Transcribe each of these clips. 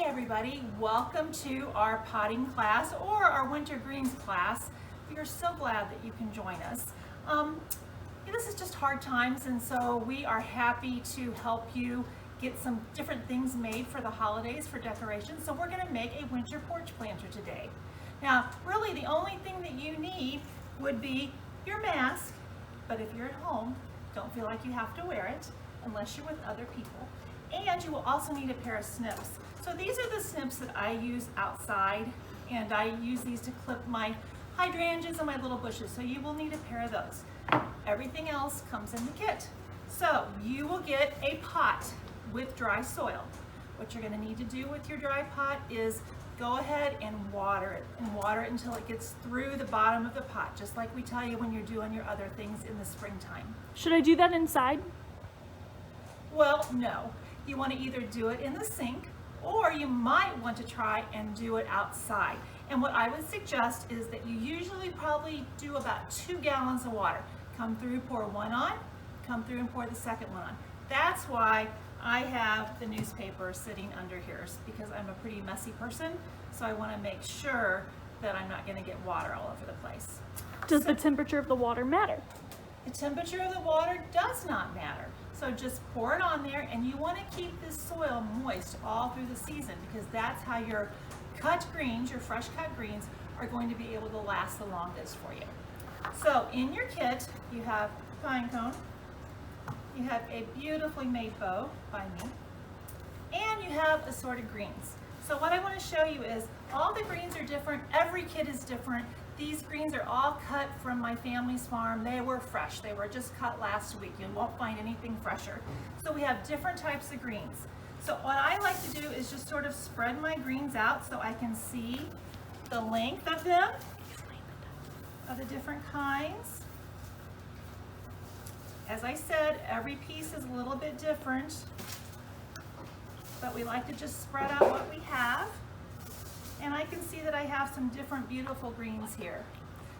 Hey everybody, welcome to our potting class or our winter greens class. We are so glad that you can join us. This is just hard times, and so we are happy to help you get some different things made for the holidays for decorations. So we're going to make a winter porch planter today. Now really the only thing that you need would be your mask, but if you're at home, don't feel like you have to wear it unless you're with other people. And you will also need a pair of snips. So these are the snips that I use outside, and I use these to clip my hydrangeas and my little bushes. So you will need a pair of those. Everything else comes in the kit. So you will get a pot with dry soil. What you're going to need to do with your dry pot is go ahead and water it until it gets through the bottom of the pot, just like we tell you when you're doing your other things in the springtime. Should I do that inside? Well, no. You want to either do it in the sink, or you might want to try and do it outside. And what I would suggest is that you usually probably do about 2 gallons of water. Come through, pour one on, come through and pour the second one on. That's why I have the newspaper sitting under here, because I'm a pretty messy person, so I want to make sure that I'm not going to get water all over the place. Does the temperature of the water matter? The temperature of the water does not matter. So just pour it on there, and you want to keep this soil moist all through the season, because that's how your cut greens, your fresh cut greens, are going to be able to last the longest for you. So in your kit, you have a pine cone, you have a beautifully made bow by me, and you have assorted greens. So what I want to show you is all the greens are different. Every kit is different. These greens are all cut from my family's farm. They were fresh. They were just cut last week. You won't find anything fresher. So we have different types of greens. So what I like to do is just sort of spread my greens out so I can see the length of them, of the different kinds. As I said, every piece is a little bit different, but we like to just spread out what we have. And I can see that I have some different beautiful greens here.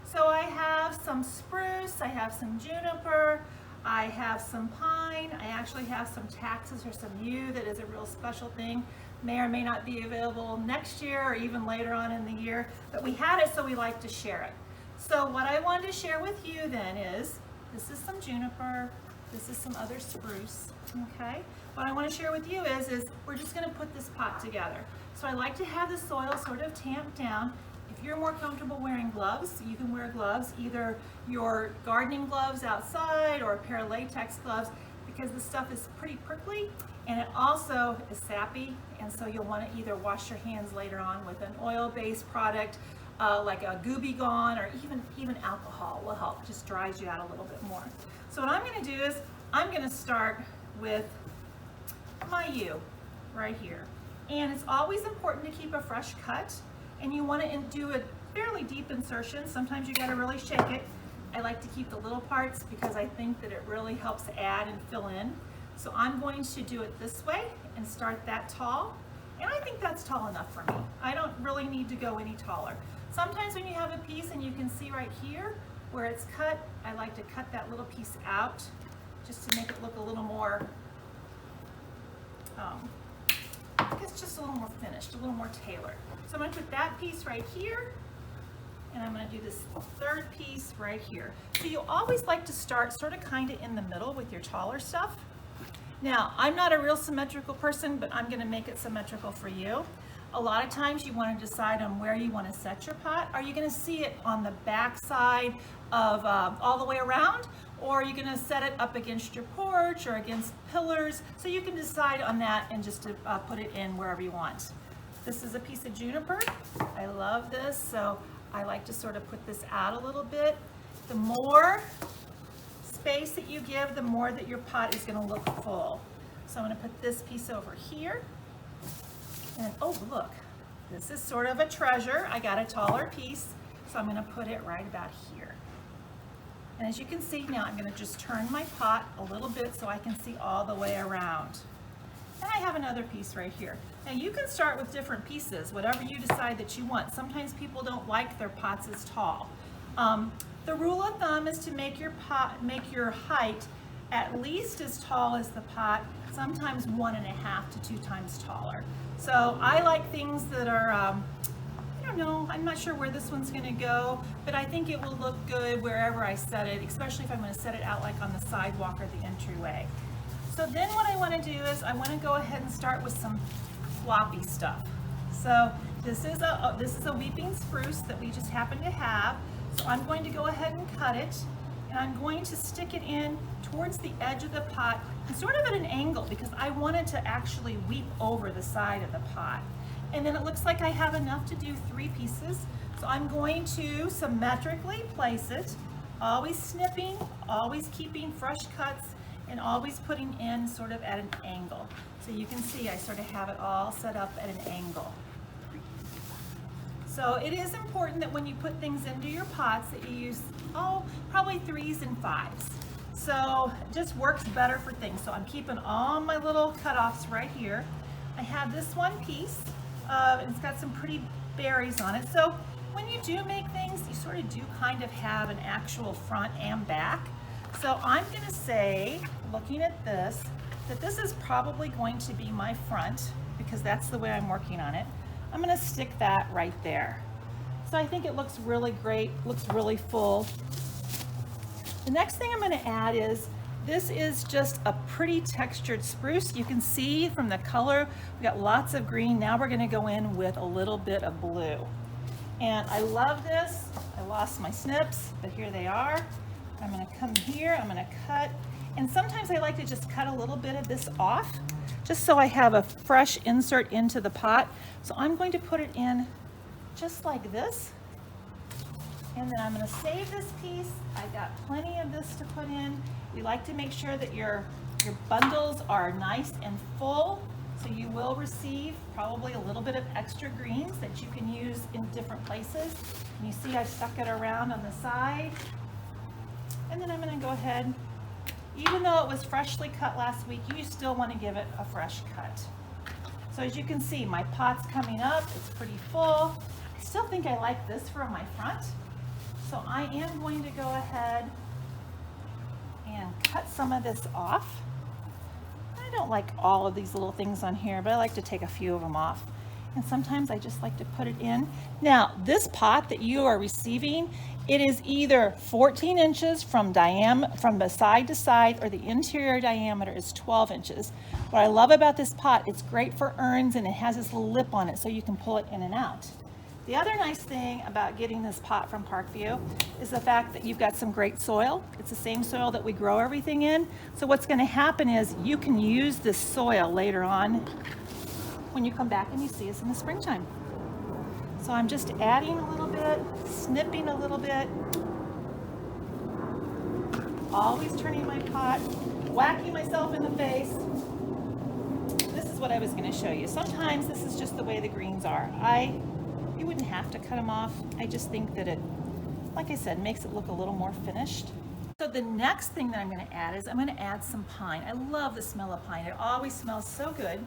So I have some spruce, I have some juniper, I have some pine, I actually have some taxus or some yew that is a real special thing. May or may not be available next year or even later on in the year, but we had it, so we like to share it. So what I wanted to share with you then is, this is some juniper, this is some other spruce, okay? What I want to share with you is we're just going to put this pot together. So I like to have the soil sort of tamped down. If you're more comfortable wearing gloves, you can wear gloves, either your gardening gloves outside or a pair of latex gloves, because the stuff is pretty prickly and it also is sappy, and so you'll want to either wash your hands later on with an oil-based product like a Gooby Gone, or even alcohol will help, just dries you out a little bit more. So what I'm going to do is I'm going to start with my yew right here. And it's always important to keep a fresh cut, and you want to do a fairly deep insertion. Sometimes you got to really shake it. I like to keep the little parts because I think that it really helps add and fill in. So I'm going to do it this way and start that tall, and I think that's tall enough for me. I don't really need to go any taller. Sometimes when you have a piece and you can see right here where it's cut, I like to cut that little piece out just to make it look a little more I guess just a little more finished, a little more tailored. So I'm going to put that piece right here, and I'm going to do this third piece right here. So you always like to start sort of kind of in the middle with your taller stuff. Now, I'm not a real symmetrical person, but I'm going to make it symmetrical for you. A lot of times you want to decide on where you want to set your pot. Are you going to see it on the back side of all the way around? Or are you going to set it up against your porch or against pillars? So you can decide on that and just to put it in wherever you want. This is a piece of juniper. I love this, so I like to sort of put this out a little bit. The more space that you give, the more that your pot is going to look full. So I'm going to put this piece over here. And oh, look, this is sort of a treasure. I got a taller piece, so I'm going to put it right about here. And as you can see now, I'm going to just turn my pot a little bit so I can see all the way around. And I have another piece right here. Now you can start with different pieces, whatever you decide that you want. Sometimes people don't like their pots as tall. The rule of thumb is to make your height at least as tall as the pot, sometimes 1.5 to 2 times taller. So I like things that are, I don't know, I'm not sure where this one's gonna go, but I think it will look good wherever I set it, especially if I'm gonna set it out like on the sidewalk or the entryway. So then what I wanna do is I wanna go ahead and start with some floppy stuff. So this is a weeping spruce that we just happen to have. So I'm going to go ahead and cut it, and I'm going to stick it in towards the edge of the pot, and sort of at an angle, because I want it to actually weep over the side of the pot. And then it looks like I have enough to do 3 pieces. So I'm going to symmetrically place it, always snipping, always keeping fresh cuts, and always putting in sort of at an angle. So you can see I sort of have it all set up at an angle. So it is important that when you put things into your pots that you use, probably 3s and 5s. So it just works better for things. So I'm keeping all my little cutoffs right here. I have this one piece, and it's got some pretty berries on it. So when you do make things, you sort of do kind of have an actual front and back. So I'm gonna say, looking at this, that this is probably going to be my front, because that's the way I'm working on it. I'm gonna stick that right there. So I think it looks really great, looks really full. The next thing I'm gonna add is, this is just a pretty textured spruce. You can see from the color, we got lots of green. Now we're gonna go in with a little bit of blue. And I love this. I lost my snips, but here they are. I'm gonna come here, I'm gonna cut. And sometimes I like to just cut a little bit of this off, just so I have a fresh insert into the pot. So I'm going to put it in just like this. And then I'm gonna save this piece. I've got plenty of this to put in. We like to make sure that your bundles are nice and full. So you will receive probably a little bit of extra greens that you can use in different places. And you see I stuck it around on the side. And then I'm gonna go ahead, even though it was freshly cut last week, you still wanna give it a fresh cut. So as you can see, my pot's coming up, it's pretty full. I still think I like this for my front. So I am going to go ahead and cut some of this off. I don't like all of these little things on here, but I like to take a few of them off. And sometimes I just like to put it in. Now, this pot that you are receiving, it is either 14 inches from the side to side, or the interior diameter is 12 inches. What I love about this pot, it's great for urns, and it has this little lip on it so you can pull it in and out. The other nice thing about getting this pot from Parkview is the fact that you've got some great soil. It's the same soil that we grow everything in. So what's going to happen is you can use this soil later on when you come back and you see us in the springtime. So I'm just adding a little bit, snipping a little bit, always turning my pot, whacking myself in the face. This is what I was going to show you. Sometimes this is just the way the greens are. You wouldn't have to cut them off. I just think that it, like I said, makes it look a little more finished. So the next thing that I'm going to add is I'm going to add some pine. I love the smell of pine. It always smells so good.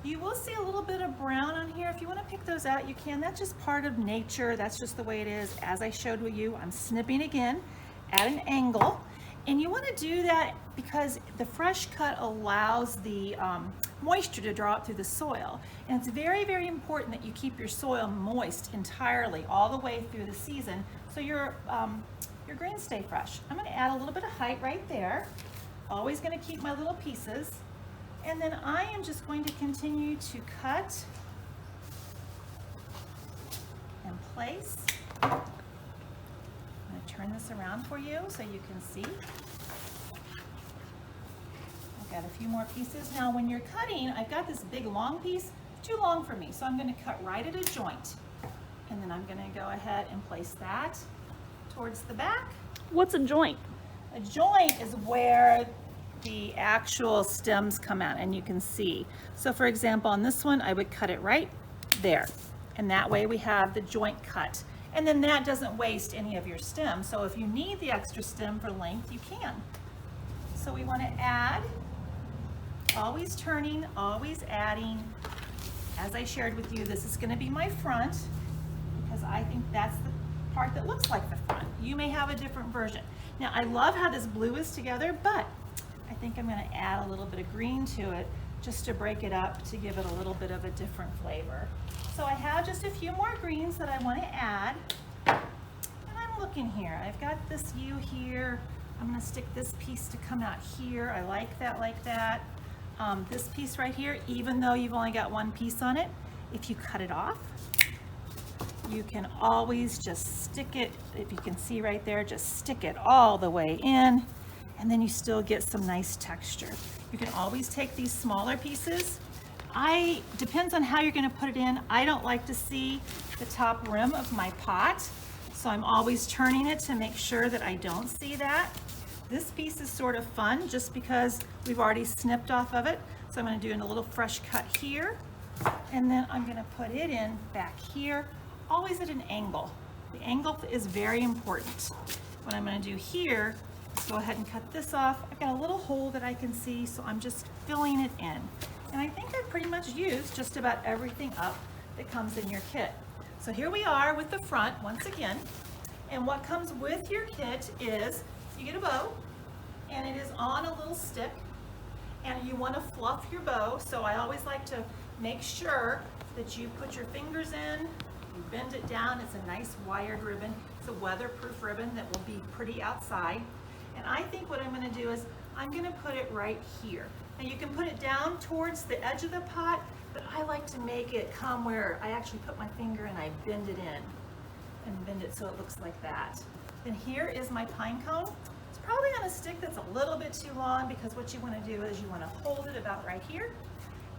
You will see a little bit of brown on here. If you want to pick those out, you can. That's just part of nature. That's just the way it is. As I showed with you, I'm snipping again at an angle. And you want to do that because the fresh cut allows the moisture to draw up through the soil. And it's very, very important that you keep your soil moist entirely all the way through the season so your greens stay fresh. I'm going to add a little bit of height right there. Always going to keep my little pieces. And then I am just going to continue to cut and place. I'm going to turn this around for you so you can see. I've got a few more pieces. Now when you're cutting, I've got this big long piece, too long for me, so I'm going to cut right at a joint. And then I'm going to go ahead and place that towards the back. What's a joint? A joint is where the actual stems come out, and you can see. So for example, on this one, I would cut it right there. And that way we have the joint cut. And then that doesn't waste any of your stem. So if you need the extra stem for length, you can. So we want to add, always turning, always adding. As I shared with you, this is going to be my front because I think that's the part that looks like the front. You may have a different version. Now I love how this blue is together, but I think I'm going to add a little bit of green to it just to break it up to give it a little bit of a different flavor. So I have just a few more greens that I want to add. And I'm looking here. I've got this U here. I'm going to stick this piece to come out here. I like that like that. This piece right here, even though you've only got one piece on it, if you cut it off, you can always just stick it, if you can see right there, just stick it all the way in, and then you still get some nice texture. You can always take these smaller pieces. Depends on how you're going to put it in. I don't like to see the top rim of my pot, so I'm always turning it to make sure that I don't see that. This piece is sort of fun just because we've already snipped off of it. So I'm going to do a little fresh cut here, and then I'm going to put it in back here, always at an angle. The angle is very important. What I'm going to do here is go ahead and cut this off. I've got a little hole that I can see, so I'm just filling it in. And I think I've pretty much used just about everything up that comes in your kit. So here we are with the front once again. And what comes with your kit is you get a bow, and it is on a little stick, and you want to fluff your bow. So I always like to make sure that you put your fingers in, you bend it down. It's a nice wired ribbon. It's a weatherproof ribbon that will be pretty outside. And I think what I'm going to do is I'm going to put it right here. Now you can put it down towards the edge of the pot, but I like to make it come where I actually put my finger and I bend it in and bend it so it looks like that. Then here is my pine cone. It's probably on a stick that's a little bit too long, because what you want to do is you want to hold it about right here,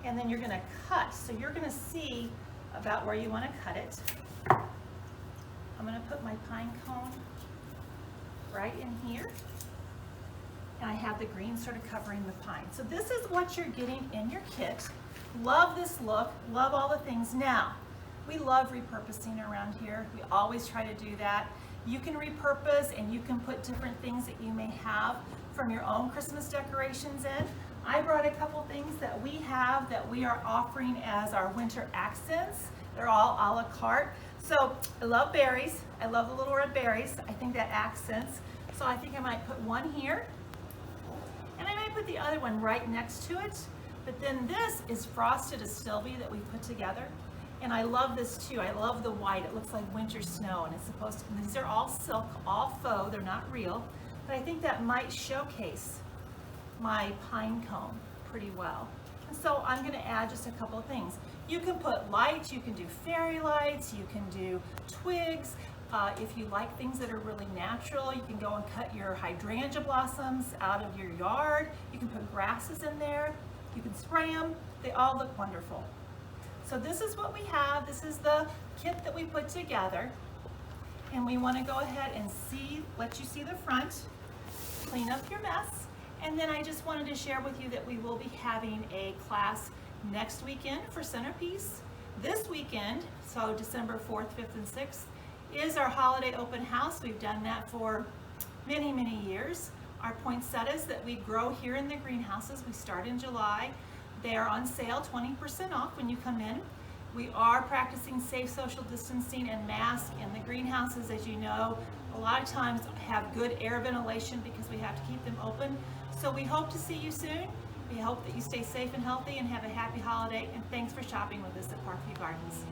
and then you're going to cut. So you're going to see about where you want to cut it. I'm going to put my pine cone right in here, and I have the green sort of covering the pine. So this is what you're getting in your kit. Love this look, love all the things. Now, we love repurposing around here. We always try to do that. You can repurpose, and you can put different things that you may have from your own Christmas decorations in. I brought a couple things that we have that we are offering as our winter accents. They're all a la carte. So I love berries. I love the little red berries. I think that accents. So I think I might put one here, and I might put the other one right next to it. But then this is frosted astilbe that we put together. And I love this too. I love the white. It looks like winter snow, and it's supposed to, and these are all silk, all faux, they're not real. But I think that might showcase my pine cone pretty well. And so I'm going to add just a couple of things. You can put lights, you can do fairy lights, you can do twigs. If you like things that are really natural, you can go and cut your hydrangea blossoms out of your yard. You can put grasses in there. You can spray them. They all look wonderful. So this is what we have. This is the kit that we put together. And we want to go ahead and let you see the front, clean up your mess. And then I just wanted to share with you that we will be having a class next weekend for Centerpiece. This weekend, so December 4th, 5th, and 6th, is our holiday open house. We've done that for many, many years. Our poinsettias that we grow here in the greenhouses, we start in July. They are on sale, 20% off when you come in. We are practicing safe social distancing and masks in the greenhouses. As you know, a lot of times have good air ventilation because we have to keep them open. So we hope to see you soon. We hope that you stay safe and healthy and have a happy holiday. And thanks for shopping with us at Parkview Gardens.